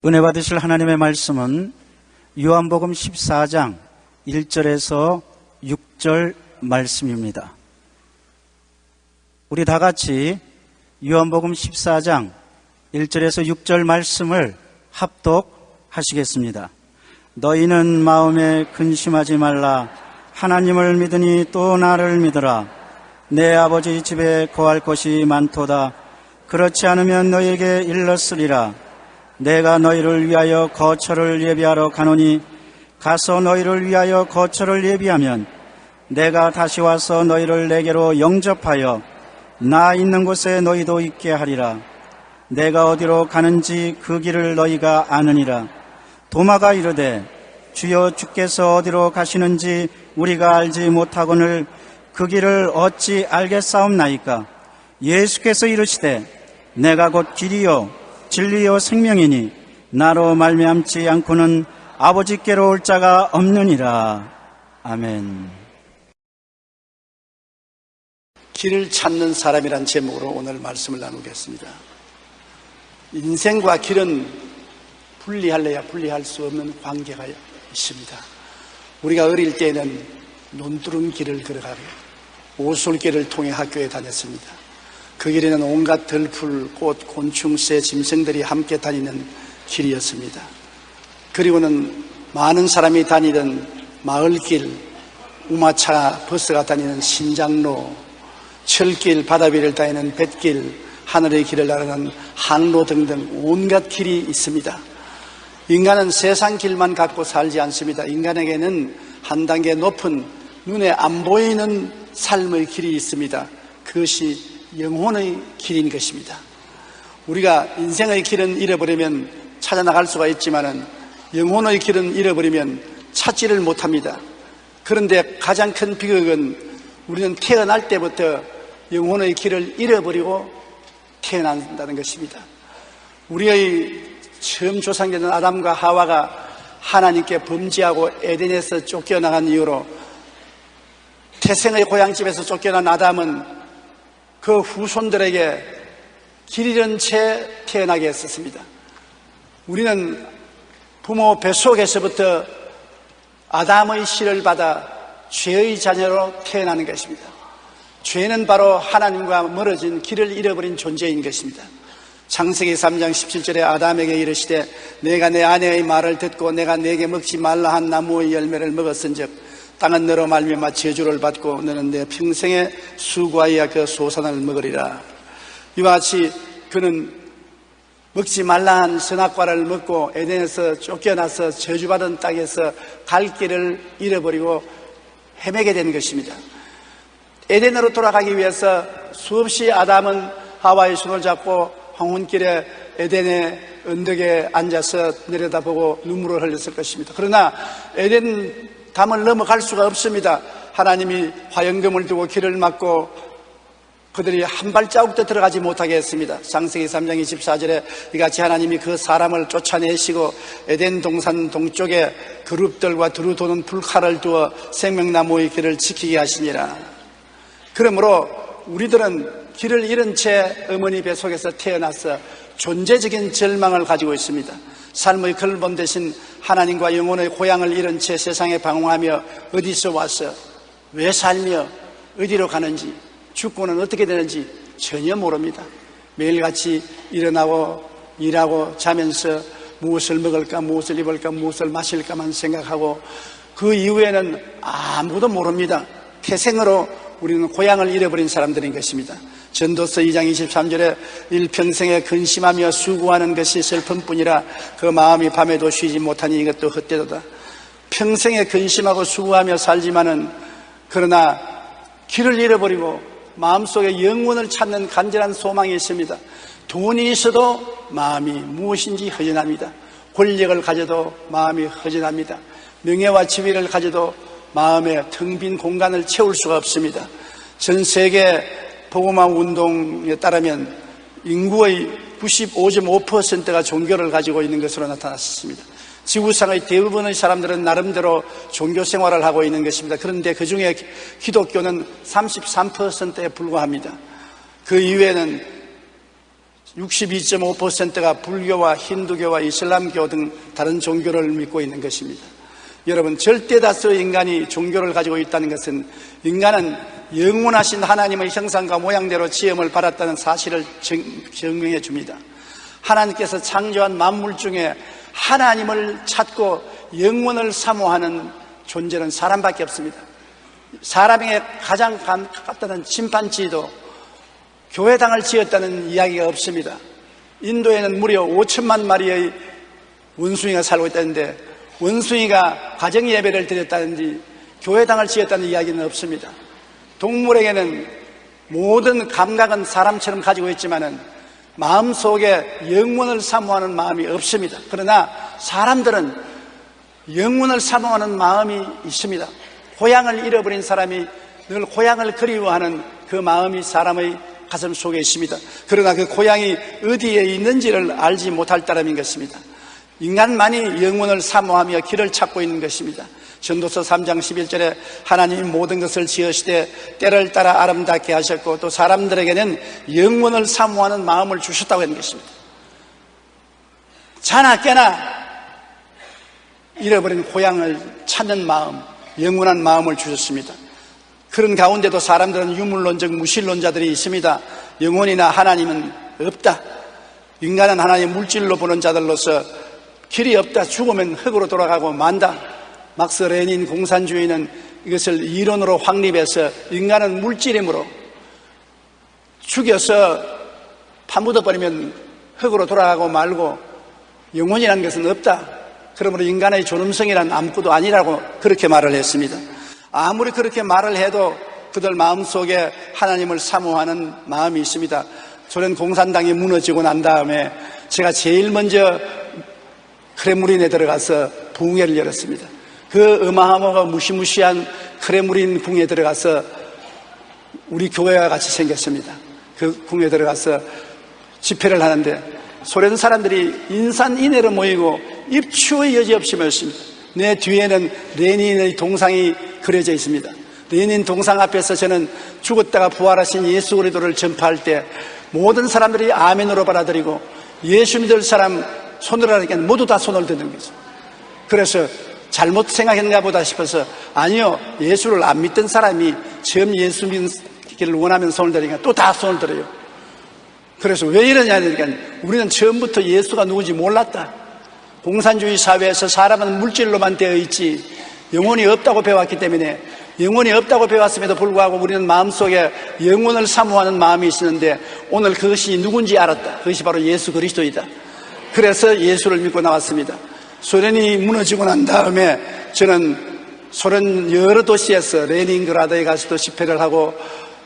은혜 받으실 하나님의 말씀은 요한복음 14장 1절에서 6절 말씀입니다. 우리 다 같이 요한복음 14장 1절에서 6절 말씀을 합독하시겠습니다. 너희는 마음에 근심하지 말라. 하나님을 믿으니 또 나를 믿으라. 내 아버지 집에 거할 곳이 많도다. 그렇지 않으면 너희에게 일렀으리라. 내가 너희를 위하여 거처를 예비하러 가노니 가서 너희를 위하여 거처를 예비하면 내가 다시 와서 너희를 내게로 영접하여 나 있는 곳에 너희도 있게 하리라. 내가 어디로 가는지 그 길을 너희가 아느니라. 도마가 이르되 주여 주께서 어디로 가시는지 우리가 알지 못하거늘 그 길을 어찌 알겠사옵나이까. 예수께서 이르시되 내가 곧 길이요 진리요 생명이니 나로 말미암지 않고는 아버지께로 올 자가 없느니라. 아멘. 길을 찾는 사람이란 제목으로 오늘 말씀을 나누겠습니다. 인생과 길은 분리할래야 분리할 수 없는 관계가 있습니다. 우리가 어릴 때는 논두른 길을 걸어가고 오솔길을 통해 학교에 다녔습니다. 그 길에는 온갖 들풀, 꽃, 곤충, 새, 짐승들이 함께 다니는 길이었습니다. 그리고는 많은 사람이 다니던 마을길, 우마차 버스가 다니는 신장로, 철길, 바다 위를 다니는 뱃길, 하늘의 길을 나르는 항로 등등 온갖 길이 있습니다. 인간은 세상 길만 갖고 살지 않습니다. 인간에게는 한 단계 높은 눈에 안 보이는 삶의 길이 있습니다. 그것이 영혼의 길인 것입니다. 우리가 인생의 길은 잃어버리면 찾아나갈 수가 있지만 영혼의 길은 잃어버리면 찾지를 못합니다. 그런데 가장 큰 비극은 우리는 태어날 때부터 영혼의 길을 잃어버리고 태어난다는 것입니다. 우리의 처음 조상되는 아담과 하와가 하나님께 범죄하고 에덴에서 쫓겨나간 이후로 태생의 고향집에서 쫓겨난 아담은 그 후손들에게 길 잃은 채 태어나게 했었습니다. 우리는 부모 뱃속에서부터 아담의 씨를 받아 죄의 자녀로 태어나는 것입니다. 죄는 바로 하나님과 멀어진 길을 잃어버린 존재인 것입니다. 창세기 3장 17절에 아담에게 이르시되 내가 내 아내의 말을 듣고 내가 내게 먹지 말라 한 나무의 열매를 먹었은즉 땅은 너로 말미암아 저주를 받고 너는 내 평생에 수고하여 그 소산을 먹으리라. 이와 같이 그는 먹지 말라 한 선악과를 먹고 에덴에서 쫓겨나서 저주받은 땅에서 갈 길을 잃어버리고 헤매게 된 것입니다. 에덴으로 돌아가기 위해서 수없이 아담은 하와의 손을 잡고 황혼길에 에덴의 언덕에 앉아서 내려다보고 눈물을 흘렸을 것입니다. 그러나 에덴 담을 넘어갈 수가 없습니다. 하나님이 화영금을 두고 길을 막고 그들이 한 발자국도 들어가지 못하게 했습니다. 창세기 3장 24절에 이같이 하나님이 그 사람을 쫓아내시고 에덴 동산 동쪽에 그룹들과 두루 도는 불칼을 두어 생명나무의 길을 지키게 하시니라. 그러므로 우리들은 길을 잃은 채 어머니 뱃속에서 태어나서 존재적인 절망을 가지고 있습니다. 삶의 근본 대신 하나님과 영혼의 고향을 잃은 채 세상에 방황하며 어디서 와서 왜 살며 어디로 가는지 죽고는 어떻게 되는지 전혀 모릅니다. 매일같이 일어나고 일하고 자면서 무엇을 먹을까 무엇을 입을까 무엇을 마실까만 생각하고 그 이후에는 아무도 모릅니다. 태생으로 우리는 고향을 잃어버린 사람들인 것입니다. 전도서 2장 23절에 일평생에 근심하며 수고하는 것이 슬픔뿐이라 그 마음이 밤에도 쉬지 못하니 이것도 헛되도다. 평생에 근심하고 수고하며 살지만은 그러나 길을 잃어버리고 마음속에 영혼을 찾는 간절한 소망이 있습니다. 돈이 있어도 마음이 무엇인지 허전합니다. 권력을 가져도 마음이 허전합니다. 명예와 지위를 가져도 마음에 텅 빈 공간을 채울 수가 없습니다. 전 세계 복음화 운동에 따르면 인구의 95.5%가 종교를 가지고 있는 것으로 나타났습니다. 지구상의 대부분의 사람들은 나름대로 종교 생활을 하고 있는 것입니다. 그런데 그 중에 기독교는 33%에 불과합니다. 그 이외에는 62.5%가 불교와 힌두교와 이슬람교 등 다른 종교를 믿고 있는 것입니다. 여러분, 절대 다수의 인간이 종교를 가지고 있다는 것은 인간은 영원하신 하나님의 형상과 모양대로 지음을 받았다는 사실을 증명해 줍니다. 하나님께서 창조한 만물 중에 하나님을 찾고 영원을 사모하는 존재는 사람밖에 없습니다. 사람에게 가장 가깝다는 침판지도 교회당을 지었다는 이야기가 없습니다. 인도에는 무려 5천만 마리의 원숭이가 살고 있다는데 원숭이가 가정 예배를 드렸다든지 교회당을 지었다는 이야기는 없습니다. 동물에게는 모든 감각은 사람처럼 가지고 있지만은 마음속에 영원을 사모하는 마음이 없습니다. 그러나 사람들은 영원을 사모하는 마음이 있습니다. 고향을 잃어버린 사람이 늘 고향을 그리워하는 그 마음이 사람의 가슴 속에 있습니다. 그러나 그 고향이 어디에 있는지를 알지 못할 따름인 것입니다. 인간만이 영원을 사모하며 길을 찾고 있는 것입니다. 전도서 3장 11절에 하나님이 모든 것을 지으시되 때를 따라 아름답게 하셨고 또 사람들에게는 영원을 사모하는 마음을 주셨다고 하는 것입니다. 자나 깨나 잃어버린 고향을 찾는 마음, 영원한 마음을 주셨습니다. 그런 가운데도 사람들은 유물론적 무신론자들이 있습니다. 영혼이나 하나님은 없다. 인간은 하나님 물질로 보는 자들로서 길이 없다. 죽으면 흙으로 돌아가고 만다. 막스 레닌 공산주의는 이것을 이론으로 확립해서 인간은 물질이므로 죽여서 파묻어버리면 흙으로 돌아가고 말고 영혼이라는 것은 없다. 그러므로 인간의 존엄성이란 아무것도 아니라고 그렇게 말을 했습니다. 아무리 그렇게 말을 해도 그들 마음속에 하나님을 사모하는 마음이 있습니다. 소련 공산당이 무너지고 난 다음에 제가 제일 먼저 크렘린에 들어가서 부흥회를 열었습니다. 그 어마어마하고 무시무시한 크렘린 궁에 들어가서 우리 교회와 같이 생겼습니다. 그 궁에 들어가서 집회를 하는데 소련 사람들이 인산인해로 모이고 입추의 여지 없이 모였습니다. 내 뒤에는 레닌의 동상이 그려져 있습니다. 레닌 동상 앞에서 저는 죽었다가 부활하신 예수 그리스도를 전파할 때 모든 사람들이 아멘으로 받아들이고 예수 믿을 사람 손을 하니까 모두 다 손을 드는 거죠. 그래서 잘못 생각했나 보다 싶어서 아니요, 예수를 안 믿던 사람이 처음 예수 믿기를 원하면 손을 들으니까 또 다 손을 들어요. 그래서 왜 이러냐 하니까 우리는 처음부터 예수가 누군지 몰랐다. 공산주의 사회에서 사람은 물질로만 되어 있지 영혼이 없다고 배웠기 때문에 영혼이 없다고 배웠음에도 불구하고 우리는 마음속에 영혼을 사모하는 마음이 있었는데 오늘 그것이 누군지 알았다. 그것이 바로 예수 그리스도이다. 그래서 예수를 믿고 나왔습니다. 소련이 무너지고 난 다음에 저는 소련 여러 도시에서 레닌그라드에 가서도 집회를 하고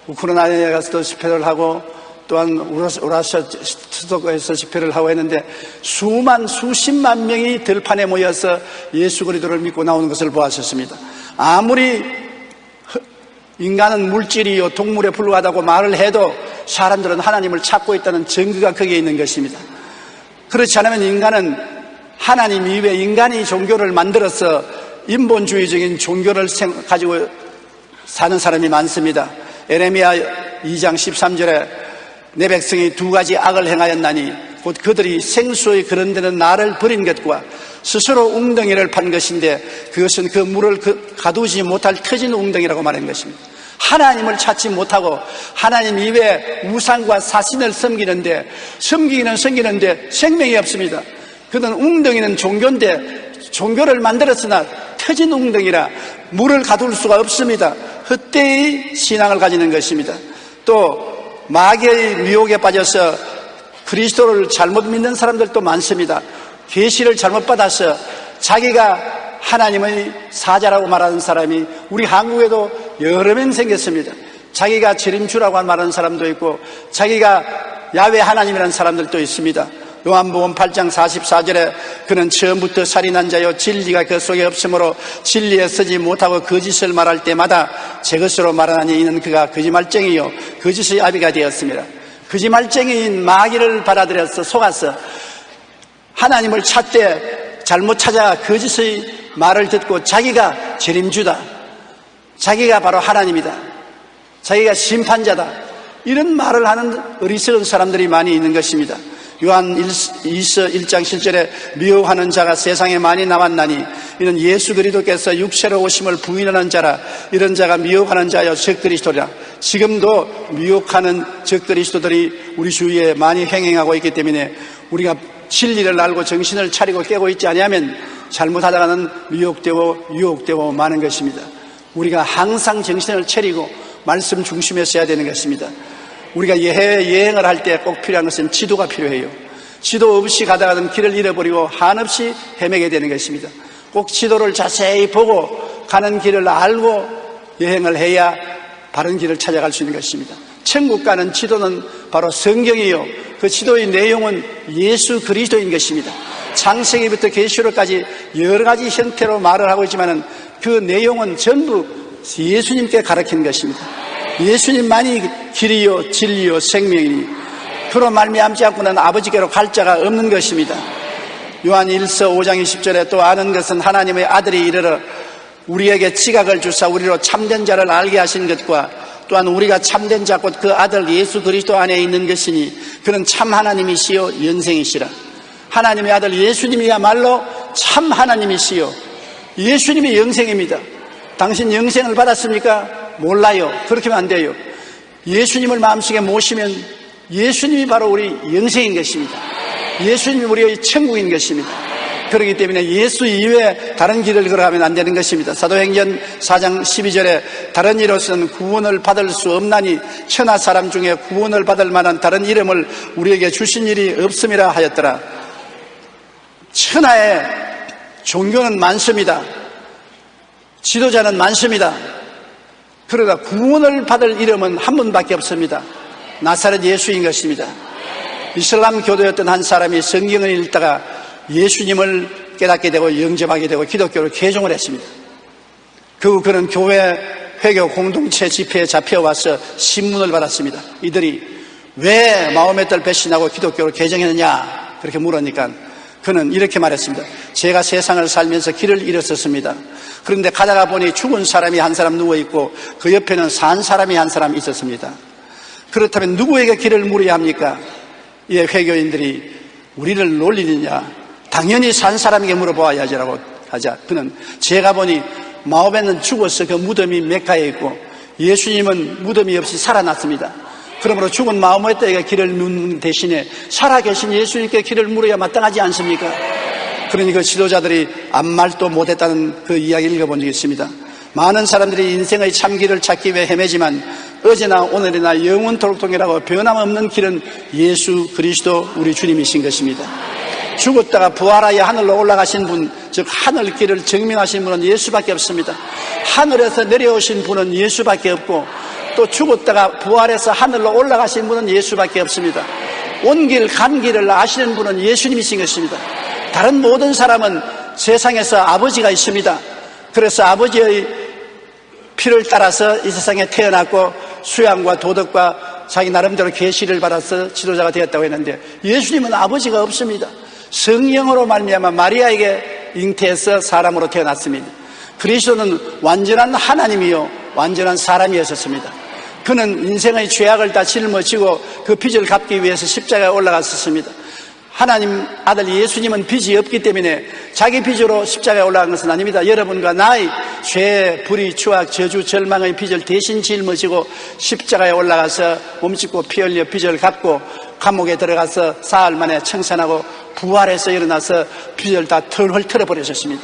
우크라이나에 가서도 집회를 하고 또한 우라시아 수도에서 집회를 하고 했는데 수십만 명이 들판에 모여서 예수 그리스도를 믿고 나오는 것을 보았었습니다. 아무리 인간은 물질이요 동물에 불과하다고 말을 해도 사람들은 하나님을 찾고 있다는 증거가 거기에 있는 것입니다. 그렇지 않으면 인간은 하나님 이외에 인간이 종교를 만들어서 인본주의적인 종교를 가지고 사는 사람이 많습니다. 에레미야 2장 13절에 내 백성이 두 가지 악을 행하였나니 곧 그들이 생수의 그런 데는 나를 버린 것과 스스로 웅덩이를 판 것인데 그것은 그 물을 가두지 못할 터진 웅덩이라고 말한 것입니다. 하나님을 찾지 못하고 하나님 이외에 우상과 사신을 섬기는데 섬기는데 생명이 없습니다. 그는 웅덩이는 종교인데 종교를 만들었으나 터진 웅덩이라 물을 가둘 수가 없습니다. 헛되이 신앙을 가지는 것입니다. 또 마귀의 미혹에 빠져서 그리스도를 잘못 믿는 사람들도 많습니다. 계시를 잘못 받아서 자기가 하나님의 사자라고 말하는 사람이 우리 한국에도 여러 명 생겼습니다. 자기가 재림주라고 말하는 사람도 있고 자기가 야훼 하나님이라는 사람들도 있습니다. 요한복음 8장 44절에 그는 처음부터 살인한 자요 진리가 그 속에 없으므로 진리에 서지 못하고 거짓을 말할 때마다 제 것으로 말하나니 이는 그가 거짓말쟁이요 거짓의 아비가 되었습니다. 거짓말쟁이인 마귀를 받아들여서 속아서 하나님을 찾되 잘못 찾아 거짓의 말을 듣고 자기가 재림주다, 자기가 바로 하나님이다, 자기가 심판자다, 이런 말을 하는 어리석은 사람들이 많이 있는 것입니다. 요한 1장 7절에 미혹하는 자가 세상에 많이 나왔나니 이는 예수 그리스도께서 육체로 오심을 부인하는 자라. 이런 자가 미혹하는 자여 적그리스도라. 지금도 미혹하는 적그리스도들이 우리 주위에 많이 행행하고 있기 때문에 우리가 진리를 알고 정신을 차리고 깨고 있지 아니하면 잘못하다가는 미혹되고 유혹되고 마는 것입니다. 우리가 항상 정신을 차리고 말씀 중심에 서야 되는 것입니다. 우리가 여행을 할 때 꼭 필요한 것은 지도가 필요해요. 지도 없이 가다가는 길을 잃어버리고 한없이 헤매게 되는 것입니다. 꼭 지도를 자세히 보고 가는 길을 알고 여행을 해야 바른 길을 찾아갈 수 있는 것입니다. 천국 가는 지도는 바로 성경이요, 그 지도의 내용은 예수 그리스도인 것입니다. 창세기부터 계시록까지 여러 가지 형태로 말을 하고 있지만 그 내용은 전부 예수님께 가르치는 것입니다. 예수님만이 길이요 진리요 생명이니 그로 말미암지 않고는 아버지께로 갈 자가 없는 것입니다. 요한 1서 5장 20절에 또 아는 것은 하나님의 아들이 이르러 우리에게 지각을 주사 우리로 참된 자를 알게 하신 것과 또한 우리가 참된 자 곧 그 아들 예수 그리스도 안에 있는 것이니 그는 참 하나님이시요 영생이시라. 하나님의 아들 예수님이야말로 참 하나님이시요 예수님이 영생입니다. 당신 영생을 받았습니까? 몰라요. 그렇게 하면 안 돼요. 예수님을 마음속에 모시면 예수님이 바로 우리 영생인 것입니다. 예수님이 우리의 천국인 것입니다. 그렇기 때문에 예수 이외에 다른 길을 걸어가면 안 되는 것입니다. 사도행전 4장 12절에 다른 이로서는 구원을 받을 수 없나니 천하 사람 중에 구원을 받을 만한 다른 이름을 우리에게 주신 일이 없음이라 하였더라. 천하에 종교는 많습니다. 지도자는 많습니다. 그러나 구원을 받을 이름은 한 분밖에 없습니다. 나사렛 예수인 것입니다. 이슬람 교도였던 한 사람이 성경을 읽다가 예수님을 깨닫게 되고 영접하게 되고 기독교를 개종을 했습니다. 그는 교회 회교 공동체 집회에 잡혀와서 신문을 받았습니다. 이들이 왜 마호메트를 배신하고 기독교를 개종했느냐 그렇게 물으니까 그는 이렇게 말했습니다. 제가 세상을 살면서 길을 잃었었습니다. 그런데 가다가 보니 죽은 사람이 한 사람 누워있고 그 옆에는 산 사람이 한 사람 있었습니다. 그렇다면 누구에게 길을 물어야 합니까? 이 회교인들이 우리를 놀리느냐? 당연히 산 사람에게 물어봐야지라고 하자. 그는 제가 보니 마호메트는 죽어서 그 무덤이 메카에 있고 예수님은 무덤이 없이 살아났습니다. 그러므로 죽은 마호메트에게 길을 묻는 대신에 살아계신 예수님께 길을 물어야 마땅하지 않습니까? 그러니 그 지도자들이 아무 말도 못했다는 그 이야기를 읽어본 적이 있습니다. 많은 사람들이 인생의 참길을 찾기 위해 헤매지만 어제나 오늘이나 영원토록 동일하고 변함없는 길은 예수 그리스도 우리 주님이신 것입니다. 죽었다가 부활하여 하늘로 올라가신 분, 즉 하늘길을 증명하신 분은 예수밖에 없습니다. 하늘에서 내려오신 분은 예수밖에 없고 또 죽었다가 부활해서 하늘로 올라가신 분은 예수밖에 없습니다. 온 길, 간 길을 아시는 분은 예수님이신 것입니다. 다른 모든 사람은 세상에서 아버지가 있습니다. 그래서 아버지의 피를 따라서 이 세상에 태어났고 수양과 도덕과 자기 나름대로 계시를 받아서 지도자가 되었다고 했는데 예수님은 아버지가 없습니다. 성령으로 말미암아 마리아에게 잉태해서 사람으로 태어났습니다. 그리스도는 완전한 하나님이요 완전한 사람이었습니다. 그는 인생의 죄악을 다 짊어지고 그 빚을 갚기 위해서 십자가에 올라갔었습니다. 하나님 아들 예수님은 빚이 없기 때문에 자기 빚으로 십자가에 올라간 것은 아닙니다. 여러분과 나의 죄, 불의, 추악, 저주, 절망의 빚을 대신 짊어지고 십자가에 올라가서 몸짓고 피 흘려 빚을 갚고 감옥에 들어가서 사흘 만에 청산하고 부활해서 일어나서 빚을 다 털 털어버리셨습니다.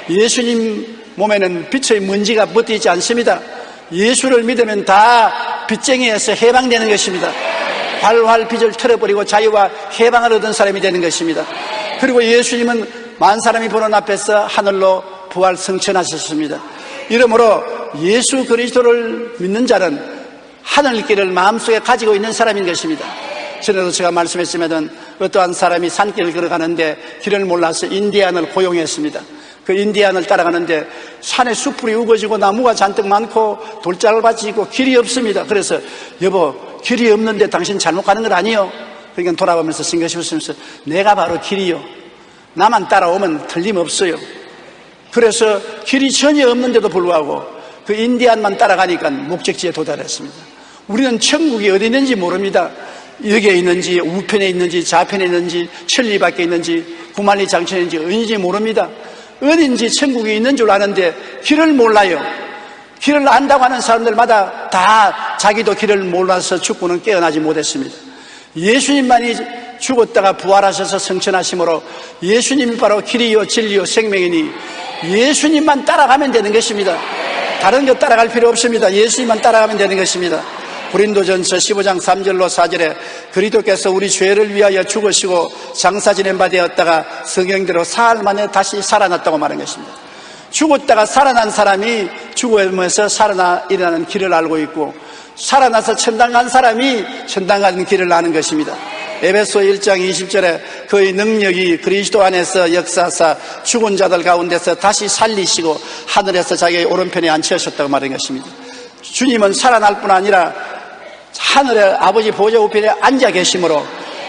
예수님 몸에는 빛의 먼지가 묻어있지 않습니다. 예수를 믿으면 다 빚쟁이에서 해방되는 것입니다. 활활 빚을 털어버리고 자유와 해방을 얻은 사람이 되는 것입니다. 그리고 예수님은 만 사람이 보는 앞에서 하늘로 부활 승천하셨습니다. 이러므로 예수 그리스도를 믿는 자는 하늘길을 마음속에 가지고 있는 사람인 것입니다. 전에도 제가 말씀했지만 어떠한 사람이 산길을 걸어가는데 길을 몰라서 인디안을 고용했습니다. 그 인디안을 따라가는데 산에 숲풀이 우거지고 나무가 잔뜩 많고 돌짝밭이 있고 길이 없습니다. 그래서 여보 길이 없는데 당신 잘못 가는 건 아니요? 그러니까 돌아보면서 생각해 보시면서 내가 바로 길이요. 나만 따라오면 틀림없어요. 그래서 길이 전혀 없는데도 불구하고 그 인디안만 따라가니까 목적지에 도달했습니다. 우리는 천국이 어디 있는지 모릅니다. 여기에 있는지 우편에 있는지 좌편에 있는지 천리 밖에 있는지 구만리 장천에 있는지 어딘지 모릅니다. 어딘지 천국이 있는 줄 아는데 길을 몰라요. 길을 안다고 하는 사람들마다 다 자기도 길을 몰라서 죽고는 깨어나지 못했습니다. 예수님만이 죽었다가 부활하셔서 성천하심으로 예수님이 바로 길이요 진리요 생명이니 예수님만 따라가면 되는 것입니다. 다른 것 따라갈 필요 없습니다. 예수님만 따라가면 되는 것입니다. 고린도전서 15장 3절로 4절에 그리스도께서 우리 죄를 위하여 죽으시고 장사 지낸 바 되었다가 성경대로 사흘 만에 다시 살아났다고 말한 것입니다. 죽었다가 살아난 사람이 죽으면서 살아나 일어나는 길을 알고 있고 살아나서 천당 간 사람이 천당 가는 길을 아는 것입니다. 에베소 1장 20절에 그의 능력이 그리스도 안에서 역사하사 죽은 자들 가운데서 다시 살리시고 하늘에서 자기의 오른편에 앉히셨다고 말한 것입니다. 주님은 살아날 뿐 아니라 하늘의 아버지 보좌 우편에 앉아 계시므로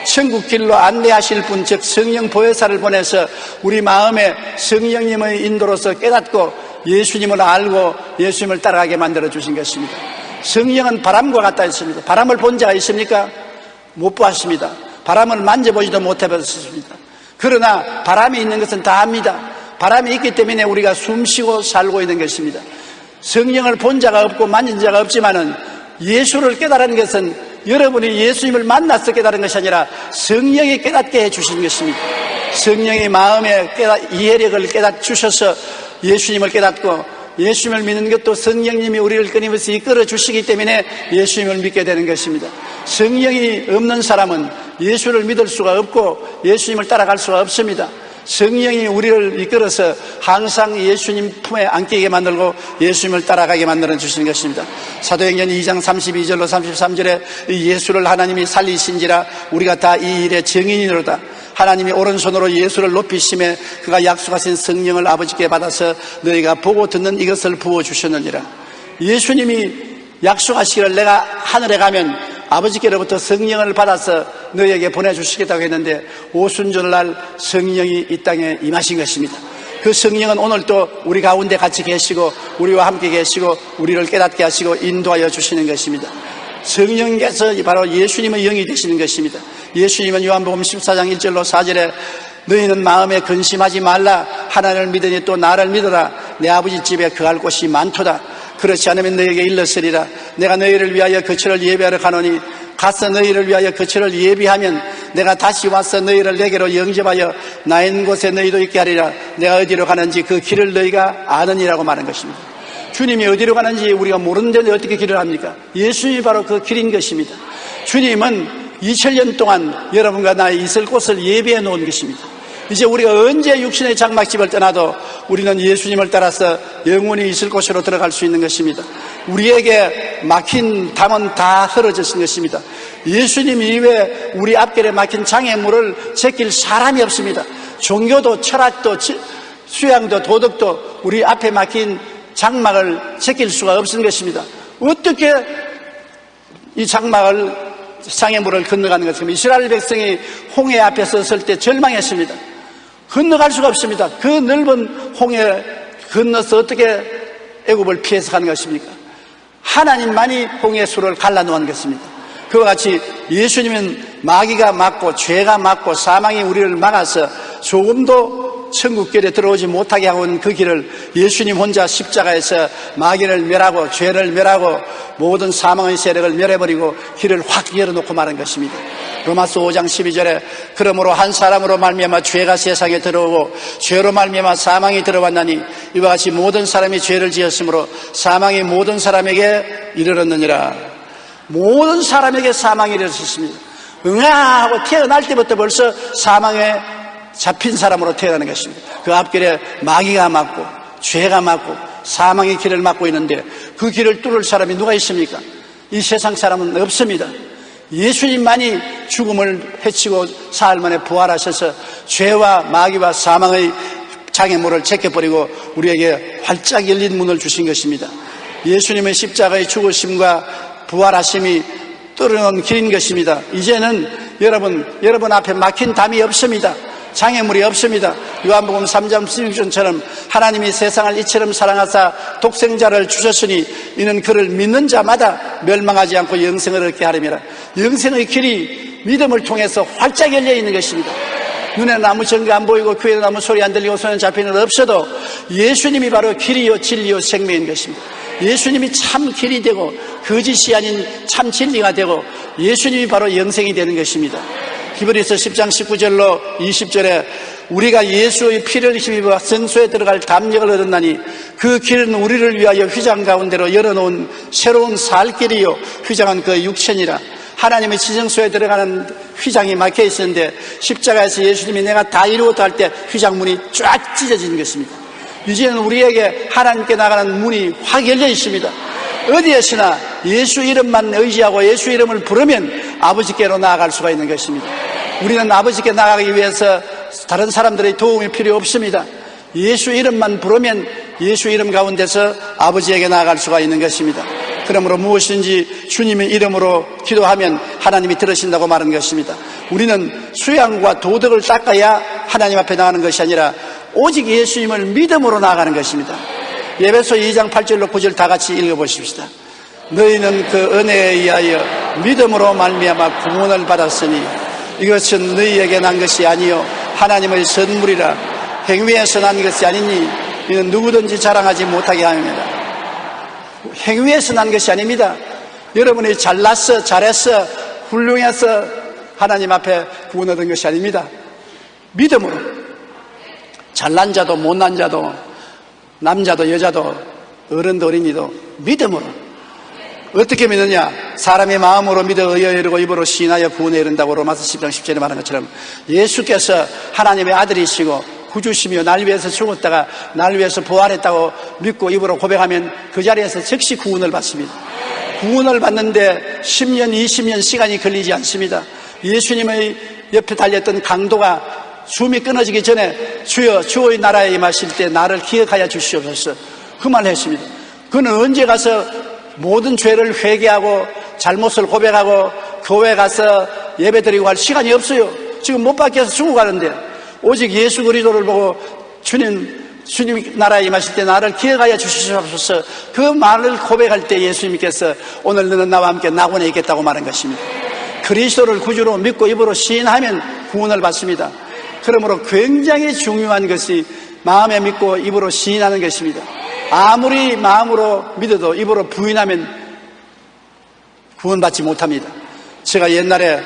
천국 길로 안내하실 분, 즉 성령 보혜사를 보내서 우리 마음에 성령님의 인도로서 깨닫고 예수님을 알고 예수님을 따라가게 만들어 주신 것입니다. 성령은 바람과 같다 했습니다. 바람을 본 자가 있습니까? 못 보았습니다. 바람을 만져보지도 못해봤습니다. 그러나 바람이 있는 것은 다 압니다. 바람이 있기 때문에 우리가 숨쉬고 살고 있는 것입니다. 성령을 본 자가 없고 만진 자가 없지만은 예수를 깨달은 것은 여러분이 예수님을 만나서 깨달은 것이 아니라 성령이 깨닫게 해주신 것입니다. 성령의 마음에 이해력을 깨닫주셔서 예수님을 깨닫고 예수님을 믿는 것도 성령님이 우리를 끊임없이 이끌어 주시기 때문에 예수님을 믿게 되는 것입니다. 성령이 없는 사람은 예수를 믿을 수가 없고 예수님을 따라갈 수가 없습니다. 성령이 우리를 이끌어서 항상 예수님 품에 안기게 만들고 예수님을 따라가게 만들어 주시는 것입니다. 사도행전 2장 32절로 33절에 예수를 하나님이 살리신지라 우리가 다 이 일의 증인이로다. 하나님이 오른손으로 예수를 높이심에 그가 약속하신 성령을 아버지께 받아서 너희가 보고 듣는 이것을 부어주셨느니라. 예수님이 약속하시기를 내가 하늘에 가면 아버지께로부터 성령을 받아서 너희에게 보내주시겠다고 했는데 오순절날 성령이 이 땅에 임하신 것입니다. 그 성령은 오늘도 우리 가운데 같이 계시고 우리와 함께 계시고 우리를 깨닫게 하시고 인도하여 주시는 것입니다. 성령께서 바로 예수님의 영이 되시는 것입니다. 예수님은 요한복음 14장 1절로 4절에 너희는 마음에 근심하지 말라. 하나님을 믿으니 또 나를 믿어라. 내 아버지 집에 거할 곳이 많도다. 그렇지 않으면 너희에게 일렀으리라. 내가 너희를 위하여 거처를 예비하러 가노니 가서 너희를 위하여 거처를 예비하면 내가 다시 와서 너희를 내게로 영접하여 나 있는 곳에 너희도 있게 하리라. 내가 어디로 가는지 그 길을 너희가 아느니라고 말한 것입니다. 주님이 어디로 가는지 우리가 모르는데 어떻게 길을 합니까? 예수님이 바로 그 길인 것입니다. 주님은 2000년 동안 여러분과 나의 있을 곳을 예비해 놓은 것입니다. 이제 우리가 언제 육신의 장막집을 떠나도 우리는 예수님을 따라서 영원히 있을 곳으로 들어갈 수 있는 것입니다. 우리에게 막힌 담은 다 흐려졌은 것입니다. 예수님 이외에 우리 앞길에 막힌 장애물을 제낄 사람이 없습니다. 종교도 철학도 수양도 도덕도 우리 앞에 막힌 장막을 제낄 수가 없는 것입니다. 어떻게 이 장애물을 건너가는 것입니까? 이스라엘 백성이 홍해 앞에 섰을 때 절망했습니다. 건너갈 수가 없습니다. 그 넓은 홍해 건너서 어떻게 애굽을 피해서 가는 것입니까? 하나님만이 홍해 수를 갈라놓은 것입니다. 그와 같이 예수님은 마귀가 막고 죄가 막고 사망이 우리를 막아서 조금도 천국길에 들어오지 못하게 하고 그 길을 예수님 혼자 십자가에서 마귀를 멸하고 죄를 멸하고 모든 사망의 세력을 멸해버리고 길을 확 열어놓고 말한 것입니다. 로마서 5장 12절에 그러므로 한 사람으로 말미암아 죄가 세상에 들어오고 죄로 말미암아 사망이 들어왔나니 이와 같이 모든 사람이 죄를 지었으므로 사망이 모든 사람에게 이르렀느니라. 모든 사람에게 사망이 이르렀습니다. 응아하고 태어날 때부터 벌써 사망에 잡힌 사람으로 태어나는 것입니다. 그 앞길에 마귀가 막고 죄가 막고 사망의 길을 막고 있는데 그 길을 뚫을 사람이 누가 있습니까? 이 세상 사람은 없습니다. 예수님만이 죽음을 해치고 사흘 만에 부활하셔서 죄와 마귀와 사망의 장애물을 제껴버리고 우리에게 활짝 열린 문을 주신 것입니다. 예수님의 십자가의 죽으심과 부활하심이 뚫어놓은 길인 것입니다. 이제는 여러분 앞에 막힌 담이 없습니다. 장애물이 없습니다. 요한복음 3장 16절처럼 하나님이 세상을 이처럼 사랑하사 독생자를 주셨으니 이는 그를 믿는 자마다 멸망하지 않고 영생을 얻게 하림이라. 영생의 길이 믿음을 통해서 활짝 열려 있는 것입니다. 눈에는 아무 증거 안 보이고 귀에는 아무 소리 안 들리고 손에 잡히는 건 없어도 예수님이 바로 길이요 진리요 생명인 것입니다. 예수님이 참 길이 되고 거짓이 아닌 참 진리가 되고 예수님이 바로 영생이 되는 것입니다. 히브리서 10장 19절로 20절에 우리가 예수의 피를 힘입어 성소에 들어갈 담력을 얻었나니 그 길은 우리를 위하여 휘장 가운데로 열어놓은 새로운 살 길이요 휘장은 그 육체니라. 하나님의 지성소에 들어가는 휘장이 막혀 있었는데 십자가에서 예수님이 내가 다 이루었다 할 때 휘장문이 쫙 찢어지는 것입니다. 이제는 우리에게 하나님께 나가는 문이 확 열려 있습니다. 어디에서나 예수 이름만 의지하고 예수 이름을 부르면 아버지께로 나아갈 수가 있는 것입니다. 우리는 아버지께 나가기 위해서 다른 사람들의 도움이 필요 없습니다. 예수 이름만 부르면 예수 이름 가운데서 아버지에게 나아갈 수가 있는 것입니다. 그러므로 무엇인지 주님의 이름으로 기도하면 하나님이 들으신다고 말하는 것입니다. 우리는 수양과 도덕을 닦아야 하나님 앞에 나가는 것이 아니라 오직 예수님을 믿음으로 나아가는 것입니다. 에베소 2장 8절로 9절 다 같이 읽어보십시다. 너희는 그 은혜에 의하여 믿음으로 말미암아 구원을 받았으니 이것은 너희에게 난 것이 아니요 하나님의 선물이라. 행위에서 난 것이 아니니 이는 누구든지 자랑하지 못하게 함이라. 행위에서 난 것이 아닙니다. 여러분이 잘났어 잘했어 훌륭해서 하나님 앞에 구원 얻은 것이 아닙니다. 믿음으로. 잘난 자도 못난 자도 남자도 여자도 어른도 어린이도 믿음으로. 어떻게 믿느냐? 사람의 마음으로 믿어 의에 이르고 입으로 시인하여 구원에 이른다고 로마서 10장 10절에 말한 것처럼 예수께서 하나님의 아들이시고 구주시며 날 위해서 죽었다가 날 위해서 부활했다고 믿고 입으로 고백하면 그 자리에서 즉시 구원을 받습니다. 구원을 받는데 10년 20년 시간이 걸리지 않습니다. 예수님의 옆에 달렸던 강도가 숨이 끊어지기 전에 주여 주의 나라에 임하실 때 나를 기억하여 주시옵소서 그 말을 했습니다. 그는 언제 가서 모든 죄를 회개하고 잘못을 고백하고 교회 가서 예배드리고 할 시간이 없어요. 지금 못 박혀서 죽어가는데 오직 예수 그리스도를 보고 주님 나라에 임하실 때 나를 기억하여 주시옵소서 그 말을 고백할 때 예수님께서 오늘 너는 나와 함께 낙원에 있겠다고 말한 것입니다. 그리스도를 구주로 믿고 입으로 시인하면 구원을 받습니다. 그러므로 굉장히 중요한 것이 마음에 믿고 입으로 시인하는 것입니다. 아무리 마음으로 믿어도 입으로 부인하면 구원받지 못합니다. 제가 옛날에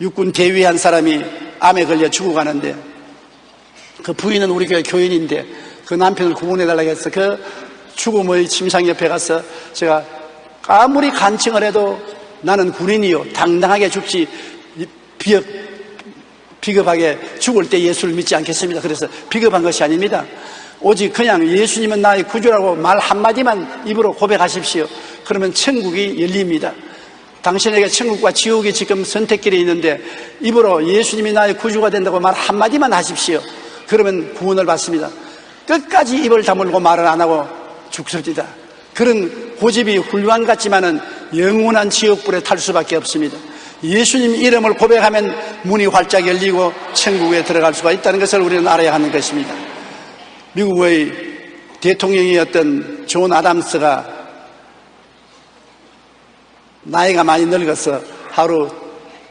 육군 대위 한 사람이 암에 걸려 죽어가는데 그 부인은 우리 교회 교인인데 그 남편을 구원해달라고 해서 그 죽음의 침상 옆에 가서 제가 아무리 간청을 해도 나는 군인이요 당당하게 죽지 비겁하게 죽을 때 예수를 믿지 않겠습니다. 그래서 비겁한 것이 아닙니다. 오직 그냥 예수님은 나의 구주라고 말 한마디만 입으로 고백하십시오. 그러면 천국이 열립니다. 당신에게 천국과 지옥이 지금 선택길에 있는데 입으로 예수님이 나의 구주가 된다고 말 한마디만 하십시오. 그러면 구원을 받습니다. 끝까지 입을 다물고 말을 안 하고 죽습니다. 그런 고집이 훌륭한 것 같지만은 영원한 지옥불에 탈 수밖에 없습니다. 예수님 이름을 고백하면 문이 활짝 열리고 천국에 들어갈 수가 있다는 것을 우리는 알아야 하는 것입니다. 미국의 대통령이었던 존 아담스가 나이가 많이 늙어서 하루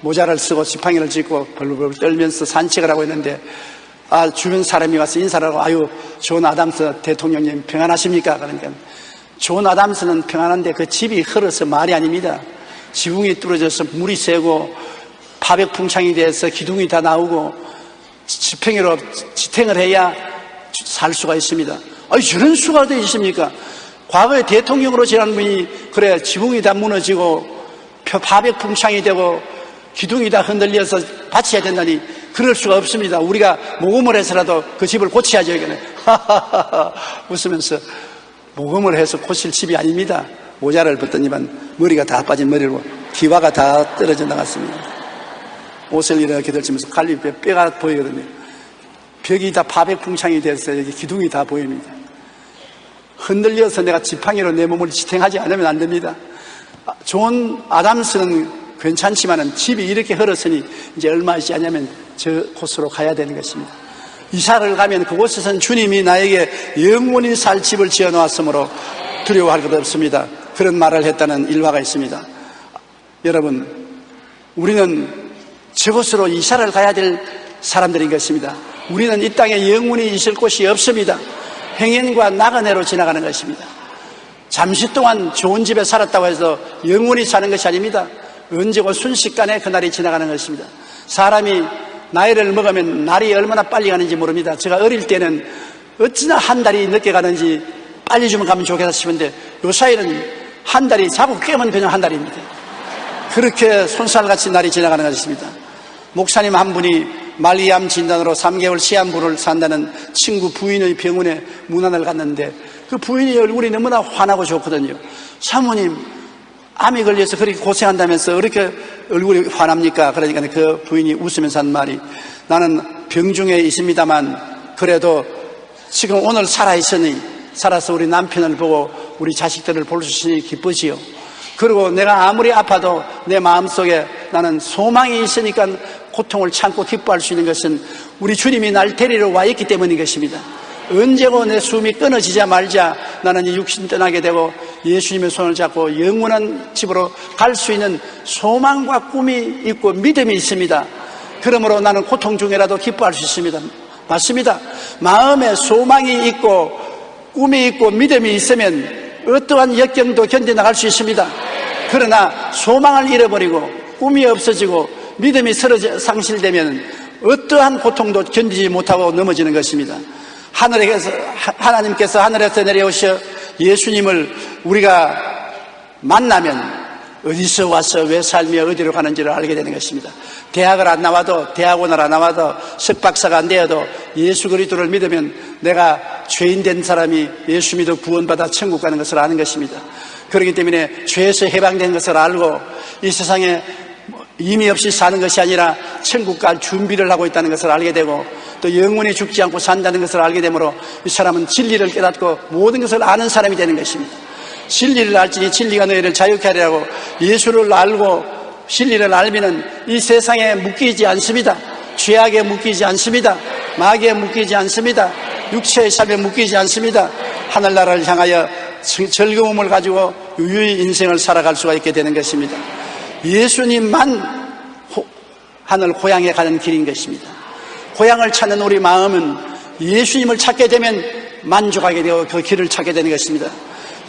모자를 쓰고 지팡이를 짚고 벌벌 떨면서 산책을 하고 있는데 주변 사람이 와서 인사를 하고 아유 존 아담스 대통령님 평안하십니까? 그러니까 존 아담스는 평안한데 그 집이 헐어서 말이 아닙니다. 지붕이 뚫어져서 물이 새고 파백풍창이 돼서 기둥이 다 나오고 지팽이로 지탱을 해야 살 수가 있습니다. 아니 저런 수가 어디 있습니까? 과거에 대통령으로 지난 분이 그래 지붕이 다 무너지고 파백풍창이 되고 기둥이 다 흔들려서 바쳐야 된다니 그럴 수가 없습니다. 우리가 모금을 해서라도 그 집을 고쳐야죠. 하하하하 웃으면서 모금을 해서 고칠 집이 아닙니다. 모자를 벗더니만 머리가 다 빠진 머리로 기와가 다 떨어져 나갔습니다. 옷을 이렇게 들치면서 갈비뼈 뼈가 보이거든요. 벽이 다 파백풍창이 돼서 여기 기둥이 다 보입니다. 흔들려서 내가 지팡이로 내 몸을 지탱하지 않으면 안 됩니다. 존 아담스는 괜찮지만은 집이 이렇게 흘렀으니 이제 얼마 있지 않냐면 저 곳으로 가야 되는 것입니다. 이사를 가면 그곳에선 주님이 나에게 영원히 살 집을 지어놓았으므로 두려워할 것 없습니다. 그런 말을 했다는 일화가 있습니다. 여러분, 우리는 저곳으로 이사를 가야 될 사람들인 것입니다. 우리는 이 땅에 영원히 있을 곳이 없습니다. 행연과 나그네로 지나가는 것입니다. 잠시 동안 좋은 집에 살았다고 해서 영원히 사는 것이 아닙니다. 언제고 순식간에 그날이 지나가는 것입니다. 사람이 나이를 먹으면 날이 얼마나 빨리 가는지 모릅니다. 제가 어릴 때는 어찌나 한 달이 늦게 가는지 빨리 좀 가면 좋겠다 싶은데 요 사이는 한 달이 자고 깨면 그냥 한 달입니다. 그렇게 손살같이 날이 지나가는 것입니다. 목사님 한 분이 말리암 진단으로 3개월 시한부를 산다는 친구 부인의 병원에 문안을 갔는데 그 부인의 얼굴이 너무나 환하고 좋거든요. 사모님, 암이 걸려서 그렇게 고생한다면서 그렇게 얼굴이 환합니까? 그러니까 그 부인이 웃으면서 한 말이, 나는 병중에 있습니다만 그래도 지금 오늘 살아서 우리 남편을 보고 우리 자식들을 볼 수 있으니 기쁘지요. 그리고 내가 아무리 아파도 내 마음속에 나는 소망이 있으니까 고통을 참고 기뻐할 수 있는 것은 우리 주님이 날 데리러 와 있기 때문인 것입니다. 언제고 내 숨이 끊어지자 말자 나는 이 육신 떠나게 되고 예수님의 손을 잡고 영원한 집으로 갈 수 있는 소망과 꿈이 있고 믿음이 있습니다. 그러므로 나는 고통 중에라도 기뻐할 수 있습니다. 맞습니다. 마음에 소망이 있고 꿈이 있고 믿음이 있으면 어떠한 역경도 견뎌나갈 수 있습니다. 그러나 소망을 잃어버리고 꿈이 없어지고 믿음이 상실되면 어떠한 고통도 견디지 못하고 넘어지는 것입니다. 하나님께서 하늘에서 내려오셔 예수님을 우리가 만나면 어디서 와서 왜 살며 어디로 가는지를 알게 되는 것입니다. 대학을 안 나와도, 대학원을 안 나와도, 석박사가 안 되어도 예수 그리스도를 믿으면 내가 죄인 된 사람이 예수 믿어 구원받아 천국 가는 것을 아는 것입니다. 그렇기 때문에 죄에서 해방된 것을 알고 이 세상에 의미 없이 사는 것이 아니라 천국 갈 준비를 하고 있다는 것을 알게 되고 또 영원히 죽지 않고 산다는 것을 알게 되므로 이 사람은 진리를 깨닫고 모든 것을 아는 사람이 되는 것입니다. 진리를 알지니 진리가 너희를 자유케 하리라고 예수를 알고 진리를 알면은 이 세상에 묶이지 않습니다. 죄악에 묶이지 않습니다. 마귀에 묶이지 않습니다. 육체의 삶에 묶이지 않습니다. 하늘나라를 향하여 즐거움을 가지고 유유히 인생을 살아갈 수가 있게 되는 것입니다. 예수님만 하늘 고향에 가는 길인 것입니다. 고향을 찾는 우리 마음은 예수님을 찾게 되면 만족하게 되고 그 길을 찾게 되는 것입니다.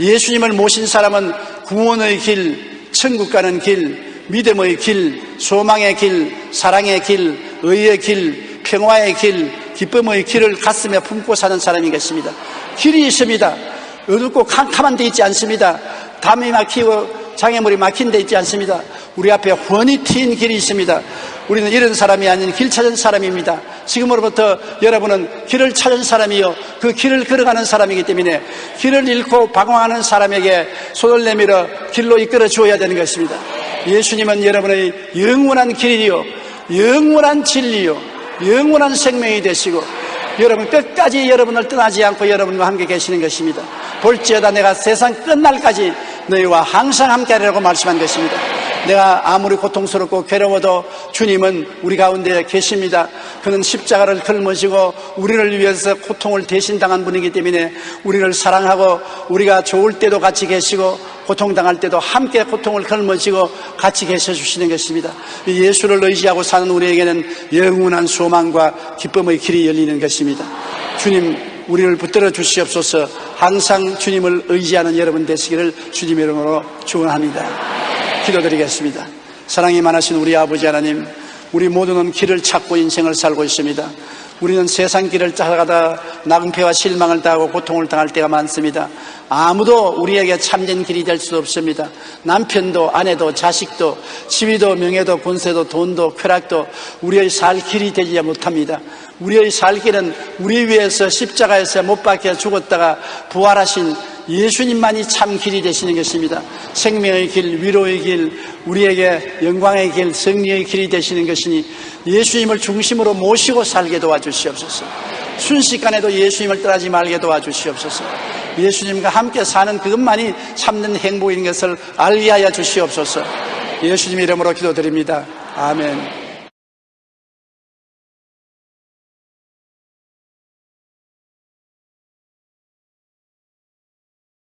예수님을 모신 사람은 구원의 길, 천국 가는 길, 믿음의 길, 소망의 길, 사랑의 길, 의의 길, 평화의 길, 기쁨의 길을 가슴에 품고 사는 사람인 것입니다. 길이 있습니다. 어둡고 캄캄한 데 있지 않습니다. 담이 막히고 장애물이 막힌 데 있지 않습니다. 우리 앞에 훤히 트인 길이 있습니다. 우리는 이런 사람이 아닌 길 찾은 사람입니다. 지금으로부터 여러분은 길을 찾은 사람이요 그 길을 걸어가는 사람이기 때문에 길을 잃고 방황하는 사람에게 손을 내밀어 길로 이끌어 주어야 되는 것입니다. 예수님은 여러분의 영원한 길이요 영원한 진리요 영원한 생명이 되시고 여러분 끝까지 여러분을 떠나지 않고 여러분과 함께 계시는 것입니다. 볼지어다 내가 세상 끝날까지 너희와 항상 함께하리라고 말씀한 것입니다. 내가 아무리 고통스럽고 괴로워도 주님은 우리 가운데 계십니다. 그는 십자가를 걸머지고 우리를 위해서 고통을 대신당한 분이기 때문에 우리를 사랑하고 우리가 좋을 때도 같이 계시고 고통당할 때도 함께 고통을 걸머지고 같이 계셔 주시는 것입니다. 예수를 의지하고 사는 우리에게는 영원한 소망과 기쁨의 길이 열리는 것입니다. 주님 우리를 붙들어 주시옵소서. 항상 주님을 의지하는 여러분 되시기를 주님의 이름으로 축원합니다. 기도드리겠습니다. 사랑이 많으신 우리 아버지 하나님, 우리 모두는 길을 찾고 인생을 살고 있습니다. 우리는 세상 길을 따라가다 낭패와 실망을 당하고 고통을 당할 때가 많습니다. 아무도 우리에게 참된 길이 될 수 없습니다. 남편도 아내도 자식도 지위도 명예도 권세도 돈도 쾌락도 우리의 살 길이 되지 못합니다. 우리의 살 길은 우리 위해서 십자가에서 못 박혀 죽었다가 부활하신 예수님만이 참 길이 되시는 것입니다. 생명의 길, 위로의 길, 우리에게 영광의 길, 승리의 길이 되시는 것이니 예수님을 중심으로 모시고 살게 도와주시옵소서. 순식간에도 예수님을 떠나지 말게 도와주시옵소서. 예수님과 함께 사는 그것만이 참된 행복인 것을 알게 하여 주시옵소서. 예수님 이름으로 기도드립니다. 아멘.